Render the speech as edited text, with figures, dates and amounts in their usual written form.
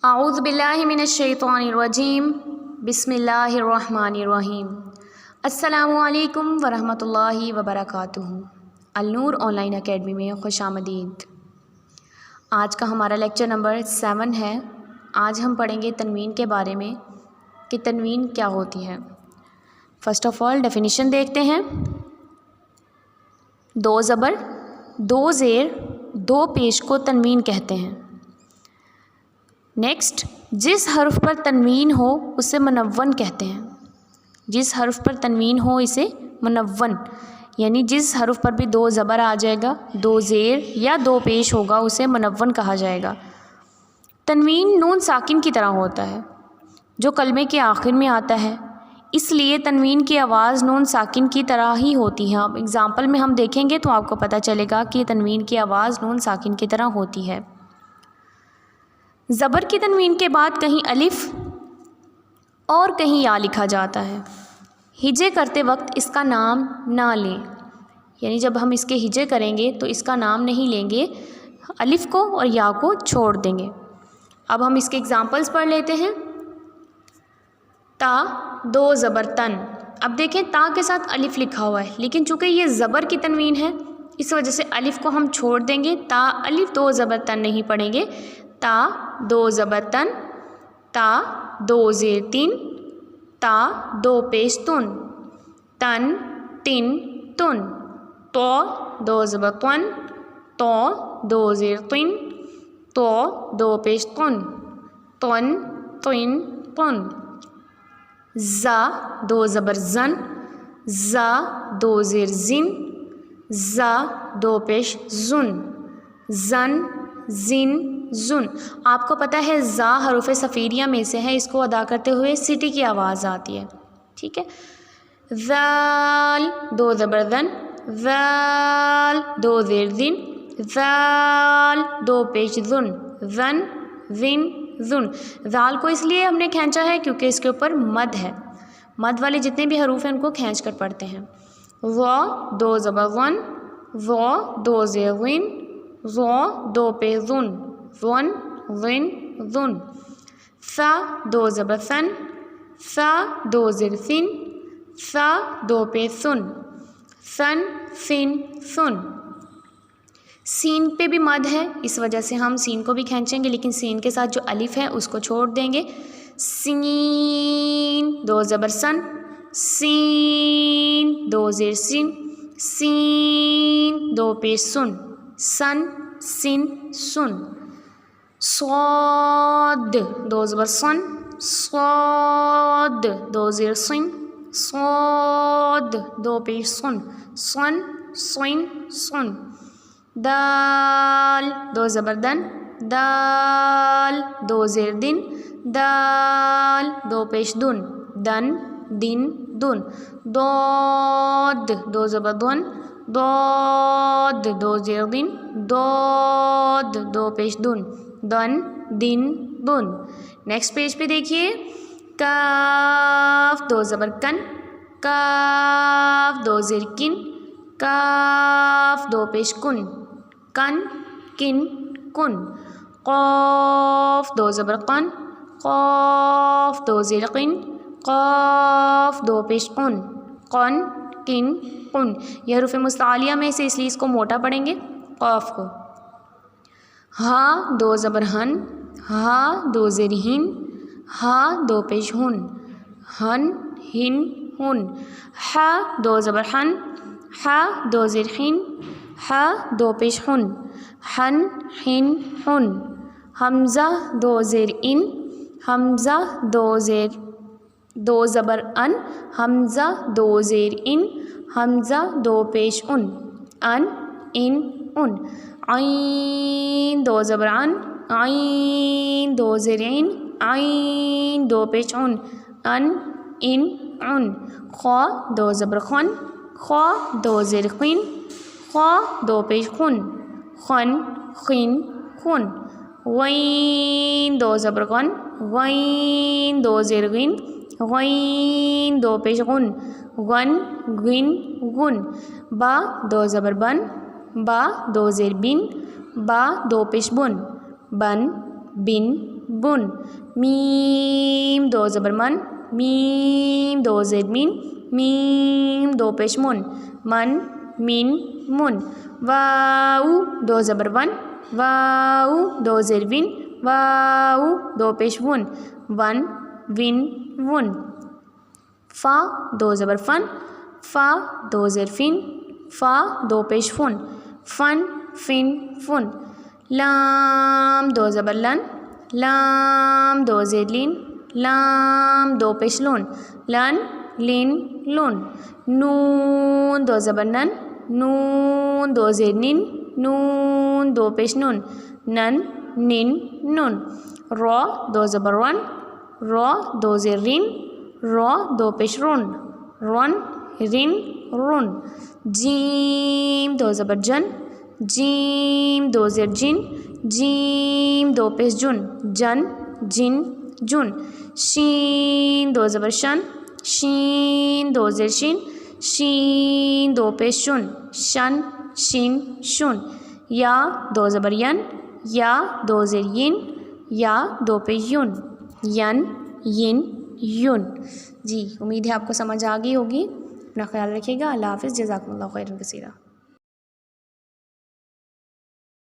अऊज़ु बिल्लाहि मिनश्शैतानिर्रजीम बिस्मिल्लाहिर्रहमानिर्रहीम। अस्सलामु अलैकुम वरहमतुल्लाहि वबरकातुहू। अल-नूर ऑनलाइन एकेडमी में खुशामदीद। आज का हमारा लेक्चर नंबर 7 है। आज हम पढ़ेंगे तनवीन के बारे में कि तनवीन क्या होती है। फ़र्स्ट ऑफ़ ऑल डेफिनेशन देखते हैं। दो ज़बर, दो ज़ेर, दो पेश को तनवीन कहते हैं। नेक्स्ट, जिस हर्फ पर तनवीन हो उसे मुनव्वन कहते हैं। जिस हर्फ पर तनवीन हो इसे मुनव्वन, यानी जिस हर्फ पर भी दो ज़बर आ जाएगा, दो ज़ेर या दो पेश होगा उसे मुनव्वन कहा जाएगा। तनवीन नून साकिन की तरह होता है जो कलमे के आखिर में आता है, इसलिए तनवीन की आवाज़ नून साकिन की तरह ही होती है। अब एग्ज़ाम्पल में हम देखेंगे तो आपको पता चलेगा कि तनवीन की आवाज़ नून साकिन की तरह होती है। ज़बर की तनवीन के बाद कहीं अलिफ़ और कहीं या लिखा जाता है। हिजे करते वक्त इसका नाम ना लें, यानी जब हम इसके हिजे करेंगे तो इसका नाम नहीं लेंगे, अलिफ़ को और या को छोड़ देंगे। अब हम इसके एग्ज़ाम्पल्स पढ़ लेते हैं। ता, दो ज़बर तन। अब देखें ता के साथ अलिफ़ लिखा हुआ है, लेकिन चूँकि ये ज़बर की तनवीन है इस वजह से अलिफ़ को हम छोड़ देंगे। ता अलिफ़ दो ज़बर तन नहीं पढ़ेंगे। ता दो ज़बर तन, ता दो ज़ेर तीन, ता दो पेश तुन, तन तिन तुन। तो दो ज़बर तुन, तो दो ज़ेर तिन, तो दो पेश तुन, तुन तिन तुन। ज़ा दो ज़बर ज़न, ज़ा दो ज़ेर ज़िन, ज़ा दो पेश ज़ुन, ज़न ज़िन ज़ुन। आपको पता है ज़ा हरूफ सफ़ीरिया में से है, इसको अदा करते हुए सिटी की आवाज़ आती है, ठीक है। ज़ाल दो ज़बर ज़न, ज़ाल दो ज़ेर ज़िन, ज़ाल दो पेश ज़ुन, ज़न ज़िन ज़ुन। ज़ाल को इसलिए हमने खींचा है क्योंकि इसके ऊपर मद है। मद वाले जितने भी हरूफ हैं उनको खींच कर पढ़ते हैं। ज़ा दो ज़बर ज़न, ज़ा दो ज़ेर ज़िन, ज़ा दो पेश ज़ुन, ज़ुन ज़िन ज़ुन। सा दो ज़बर सन, सा दो ज़ेर सिन, सा दो पेश सुन, सन सिन सुन। सीन पे भी मद है, इस वजह से हम सीन को भी खींचेंगे, लेकिन सीन के साथ जो अलिफ़ है उसको छोड़ देंगे। सीन दो ज़बर सन, सीन दो ज़ेर सिन, सीन दो पेश सुन, सन सिन सुन। स्वाद दो ज़बर सन, स्वाद दो ज़ेर सिन, स्वाद दो पेश सुन, सन सिन सुन। दाल दो ज़बर दन, दाल दो ज़ेर दिन, दाल दो पेश दुन, दन दिन दुन। दौद दो ज़बर दुन, दौद दो ज़ेर दिन, दौद दो पेश दुन, दन दिन दुन। नेक्स्ट पेज पे देखिए। काफ दो ज़बर कन, काफ दो ज़ेर किन, काफ दो पेश कुन, कन किन कुन। क़ाफ दो ज़बर क़न, क़ाफ दो ज़ेर क़िन, क़ाफ दो पेश कुन, क़न किन कुन। यह हरूफ़ मुस्तालिया में से इसलिए इसको मोटा पढ़ेंगे क़ाफ को। हा दो ज़बर हन, हा दो ज़ेर हिन, हा दो पेश हुन, हन हिन हुन। हा दो ज़बर हन, हा दो ज़ेर हिन, हा दो पेश हुन, हन हिन हुन। हमज़ा दो ज़ेर इन, हमज़ा दो ज़बर अन, हमज़ा दो ज़ेर इन, हमज़ा दो पेश उन, अन इन उन। आइन दो ज़बर अन, आइन दो ज़ेर इन, आइन दो पेश उन, अन इन उन। ख़ा दो ज़बर ख़न, ख़ा दो ज़ेर ख़िन, ख़ा दो पेश खुन, ख़न ख़िन खुन। ग़ैन दो ज़बर ग़न, ग़ैन दो ज़ेर ग़िन, ग़ैन दो पेश गुन, गन गिन गुन। बा दो ज़बर बन, बा दो ज़ेर बिन, बा दो पेश बुन, बन बिन بن. میم دو زبر من, میم دو زیر مین, میم دو پیش من, من مین من. واو دو زبر ون, واو دو زیر وین, واو دو پیش ون, ون ون ون. فا دو زبر فن, فا دو زیر فین, فا دو پیش فن, فن فن فن. لام دو زبر لن, لام دو زیر لین, لام دو پیش لون, لن لین لون. نون دو زبر نن, نون دو زیر نین, نون دو پیش نون, نن نین نون. را دو زبر ون, را دو زیر رین, را دو پیش رون, رون رین رون. جیم دو زبر جن, جیم دو زیر جن, جیم دو پیش جن, جن جن جن. شین دو زبر شن, شین دو زیر شین, شین دو پیش شن, شن شین شن. یا دو زبر ین, یا دو زیر ین, یا دو پیش یون, ین ین یون. جی امید ہے آپ کو سمجھ آ گئی ہوگی. اپنا خیال رکھیے گا. اللہ حافظ. جزاکم اللہ خیرا کثیرا.